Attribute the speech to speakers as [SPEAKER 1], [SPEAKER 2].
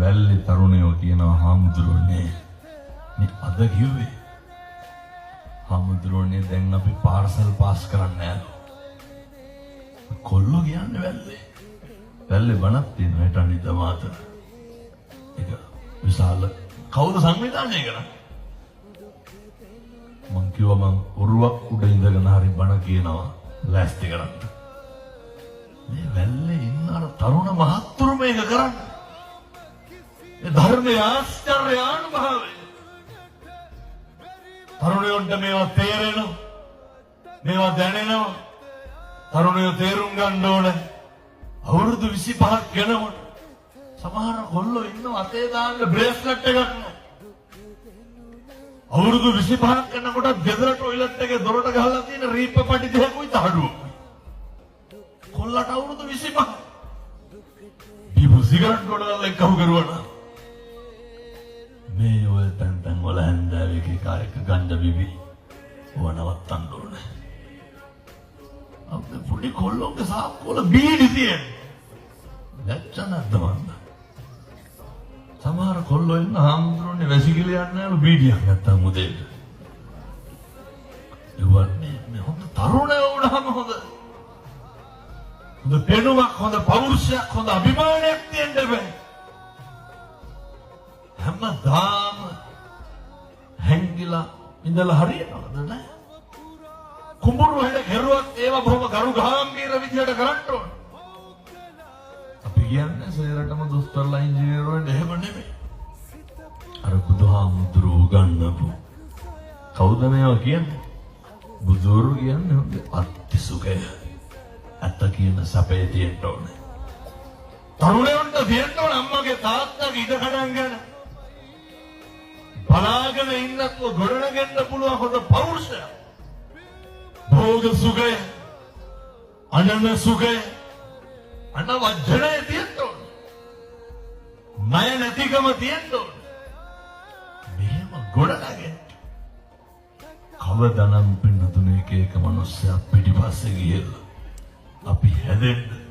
[SPEAKER 1] වැල්ලේ තරුණයෝ කියනවා හාමුදුරුවනේ මේ අද කිව්වේ හාමුදුරුවනේ දැන් අපි පාර්සල් පාස් කරන්න යනවා. කොල්ලෝ කියන්නේ වැල්ලේ බණක් තියෙනවා හිට අනිත් මාතර. ඒක විශාල කවුද සංවිධානය කරන්නේ? මං කිව්වා මං ඔරුවක් උඩ ඉඳගෙන හරි බණ කියනවා ලෑස්ති කරන්න. මේ වැල්ලේ ඉන්න අර තරුණ මහත්තුරු මේක කරන්නේ. ඒ ධර්මයේ ආශ්චර්යානුභවය. තරුණයන්ට මේවා තේරෙනවා. මේවා දැනෙනවා. තරුණයෝ තේරුම් ගන්න ඕනේ. අවුරුදු 25ක් වෙනකොට සමහර කොල්ලෝ ඉන්නව අතේ දාන්න බ්‍රේස්ලට් එකක් නෑ. අවුරුදු 25ක් යනකොට ගෙදර টয়ලට් එකේ දොරට ගහලා තියෙන රීප්ප පටි දෙකකුයි තහඩුව. කොල්ලට අවුරුදු 25. බීපු සිගරට් ගොඩනල්ලා එක්කම කරුවා. මේ ඔය තැන් වල හැන්දෑවේ කායක ගංජා බිබි වනවත්තන්න ඕනේ. අපේ පොඩි කොල්ලෝගේ සාක්කුවල බීඩි තියෙන. නැච්ච නැද්ද මන්ද? සමහර කොල්ලෝ ඉන්න හාමුදුරනේ වැසිකිලි යන්නේ නැලු බීඩියක් නැත්තම් උදේට. මේ හොඳ තරුණයෝ වුණාම හොඳ පෙනුමක් හොඳ පෞරුෂයක් හොඳ අභිමානයක් තියෙන්න බෑ. හැමදාම හැංගිලා ඉඳලා හරියනවද නැහැ? කුඹුරු හැඩ කෙරුවක් ඒවා බොහොම ගරු ගාම්භීර විදියට කරන්න ඕන. අපි කියන්නේ සේරටම දොස්තරලා ඉංජිනේරුවෝ වෙන්න එහෙම නෙමෙයි. අර බුදුහාමුදුරුවෝ උගන්වපු කවුද මේවා කියන්නේ? බුදුරු කියන්නේ හොඳ අත්තිසුඛය. අත්ත කියන සැපේ තියෙන්න ඕනේ. තරුණයන්ට තියෙන්න ඕන අම්මගේ තාත්තගේ ඉඩ කඩන් ගන්න. බලාගෙන ඉන්නත් ගොඩනගෙන්න පුළුවන් හොඳ පෞරුෂයක්. භෝග සුඛය, අනන සුඛය, අනවජ්ජනය තියෙන්න ඕන. ණය නැතිකම තියෙන්න ඕන. මෙහෙම ගොඩනගෙන්න. කවදානම් පින්නතුනේ එක මිනිස්සයා පිටිපස්සේ ගියලා අපි හැදෙන්න